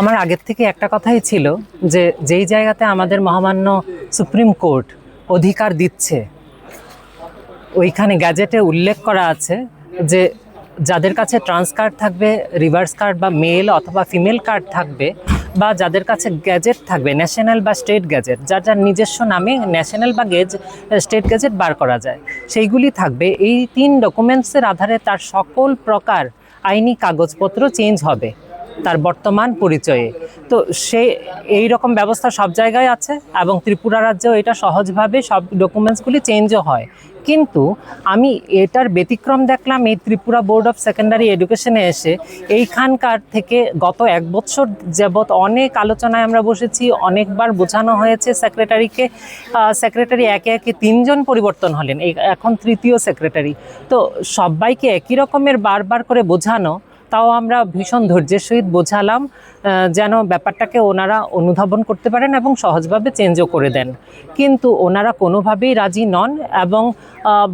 আমার আগের থেকে একটা কথাই ছিল যে যেই জায়গাতে আমাদের মহামান্য সুপ্রিম কোর্ট অধিকার দিচ্ছে, ওইখানে গ্যাজেটে উল্লেখ করা আছে যে যাদের কাছে ট্রান্স কার্ড থাকবে, রিভার্স কার্ড বা মেল অথবা ফিমেল কার্ড থাকবে, বা যাদের কাছে গ্যাজেট থাকবে ন্যাশনাল বা স্টেট গ্যাজেট, যার যার নিজস্ব নামে ন্যাশনাল বা স্টেট গ্যাজেট বার করা যায়, সেইগুলি থাকবে। এই 3 ডকুমেন্টসের আধারে তার সকল প্রকার আইনি কাগজপত্র চেঞ্জ হবে তার বর্তমান পরিচয়ে। তো এই রকম ব্যবস্থা সব জায়গায় আছে এবং ত্রিপুরা রাজ্যেও এটা সহজভাবে সব ডকুমেন্টসগুলি চেঞ্জও হয়। কিন্তু আমি এটার ব্যতিক্রম দেখলাম এই ত্রিপুরা বোর্ড অফ সেকেন্ডারি এডুকেশনে এসে। এইখানকার থেকে গত 1 বছর যাবৎ অনেক আলোচনায় আমরা বসেছি, অনেকবার বোঝানো হয়েছে সেক্রেটারিকে। সেক্রেটারি একে একে 3 জন পরিবর্তন হলেন, এখন 3য় সেক্রেটারি। তো সবাইকে একই রকমের বারবার করে বোঝানো, তাও আমরা ভীষণ ধৈর্যের সহিত বোঝালাম যেন ব্যাপারটাকে ওনারা অনুধাবন করতে পারেন এবং সহজভাবে চেঞ্জও করে দেন। কিন্তু ওনারা কোনোভাবেই রাজি নন এবং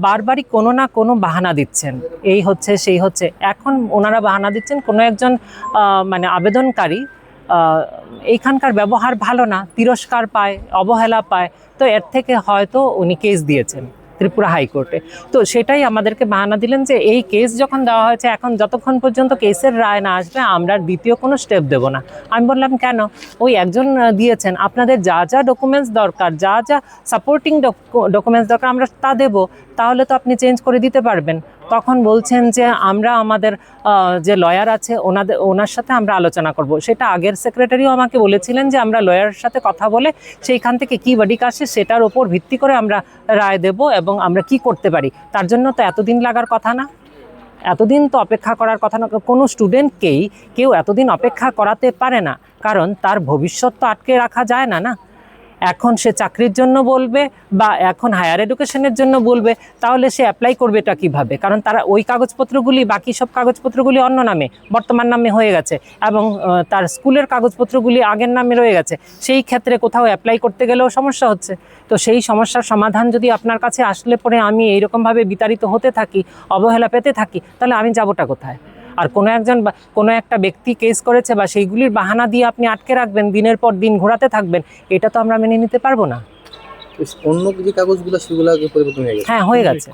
বারবারই কোনো না কোনো বাহানা দিচ্ছেন, এই হচ্ছে সেই হচ্ছে। এখন ওনারা বাহানা দিচ্ছেন কোনো একজন মানে আবেদনকারী এইখানকার ব্যবহার ভালো না, তিরস্কার পায়, অবহেলা পায়, তো এর থেকে হয়তো উনি কেস দিয়েছেন ত্রিপুরা হাইকোর্টে। তো সেটাই আমাদেরকে বাহানা দিলেন যে এই কেস যখন দেওয়া হয়েছে, এখন যতক্ষণ পর্যন্ত কেসের রায় না আসবে আমরা দ্বিতীয় কোনো স্টেপ দেব না। আমি বললাম কেন, ওই একজন দিয়েছেন, আপনাদের যা যা ডকুমেন্টস দরকার, যা যা সাপোর্টিং ডকুমেন্টস দরকার আমরা তা দেব, তাহলে তো আপনি চেঞ্জ করে দিতে পারবেন। তখন বলছেন যে আমরা আমাদের যে লয়ার আছে ওনার সাথে আমরা আলোচনা করব। সেটা আগের সেক্রেটারিও আমাকে বলেছিলেন যে আমরা লয়ারের সাথে কথা বলে সেইখান থেকে কী ভার্ডিক্ট আসে সেটার ওপর ভিত্তি করে আমরা রায় দেব এবং আমরা কি করতে পারি। তার জন্য তো এতদিন লাগার কথা না, এতদিন তো অপেক্ষা করার কথা না। কোনো স্টুডেন্টকেই কেউ এতদিন অপেক্ষা করাতে পারে না, কারণ তার ভবিষ্যৎ তো আটকে রাখা যায় না। না, এখন সে চাকরির জন্য বলবে বা এখন হায়ার এডুকেশনের জন্য বলবে, তাহলে সে অ্যাপ্লাই করবেটা কিভাবে? কারণ তারা ওই কাগজপত্রগুলি, বাকি সব কাগজপত্রগুলি অন্য নামে, বর্তমান নামে হয়ে গেছে এবং তার স্কুলের কাগজপত্রগুলি আগের নামে রয়ে গেছে। সেই ক্ষেত্রে কোথাও অ্যাপ্লাই করতে গেলেও সমস্যা হচ্ছে। তো সেই সমস্যার সমাধান যদি আপনার কাছে আসলে পরে আমি এইরকমভাবে বিতাড়িত হতে থাকি, অবহেলা পেতে থাকি, তাহলে আমি যাবোটা কোথায়? আর কোনো একটা ব্যক্তি কেস করেছে বা সেইগুলির বাহানা দিয়ে আপনি আটকে রাখবেন, দিনের পর দিন ঘোরাতে থাকবেন, এটা তো আমরা মেনে নিতে পারবো না। অন্য যে কাগজগুলো সেগুলো পরিবর্তন হয়ে গেছে। হ্যাঁ, হয়ে গেছে।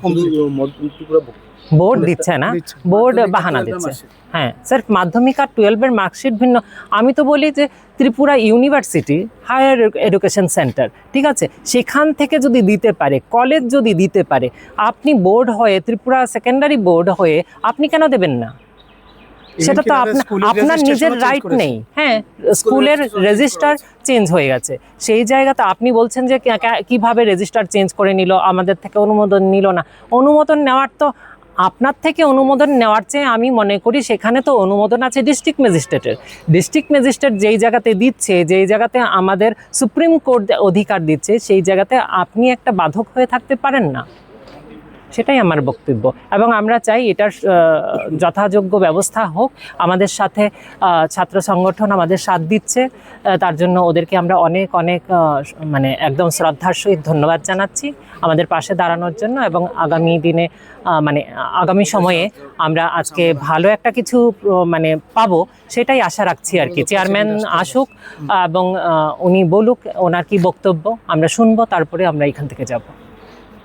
বোর্ড দিচ্ছে না, বোর্ড বাহানা দিচ্ছে। হ্যাঁ স্যার, মাধ্যমিক আর 12-এর মার্কশিট ভিন্ন। আমি তো বলি যে Tripura university higher education centre, ঠিক আছে, সেখান থেকে যদি দিতে পারে, কলেজ যদি দিতে পারে, আপনি বোর্ড হয়ে, ত্রিপুরা সেকেন্ডারি বোর্ড হয়ে আপনি কেন দেবেন না? সেটা তো আপনার নিজের রাইট নেই। হ্যাঁ, স্কুলের রেজিস্টার চেঞ্জ হয়ে গেছে, সেই জায়গাতে আপনি বলছেন যে কিভাবে রেজিস্টার চেঞ্জ করে নিল, আমাদের থেকে অনুমোদন নিল না। অনুমোদন নেওয়ার তো, আপনার থেকে অনুমোদন নেওয়ার চেয়ে আমি মনে করি সেখানে তো অনুমোদন আছে ডিস্ট্রিক্ট ম্যাজিস্ট্রেটের। ডিস্ট্রিক্ট ম্যাজিস্ট্রেট যেই জায়গাতে দিচ্ছে, যেই জায়গাতে আমাদের সুপ্রিম কোর্ট অধিকার দিচ্ছে, সেই জায়গাতে আপনি একটা বাধক হয়ে থাকতে পারেন না। সেটাই আমার বক্তব্য এবং আমরা চাই এটার যথাযোগ্য ব্যবস্থা হোক। আমাদের সাথে ছাত্র সংগঠন আমাদের সাথ দিচ্ছে, তার জন্য ওদেরকে আমরা অনেক অনেক মানে একদম শ্রদ্ধার সহিত ধন্যবাদ জানাচ্ছি আমাদের পাশে দাঁড়ানোর জন্য। এবং আগামী দিনে মানে আগামী সময়ে আমরা আজকে ভালো একটা কিছু মানে পাবো, সেটাই আশা রাখছি আর কি। চেয়ারম্যান আসুক এবং উনি বলুক ওনার কি বক্তব্য, আমরা শুনবো, তারপরে আমরা এখান থেকে যাব।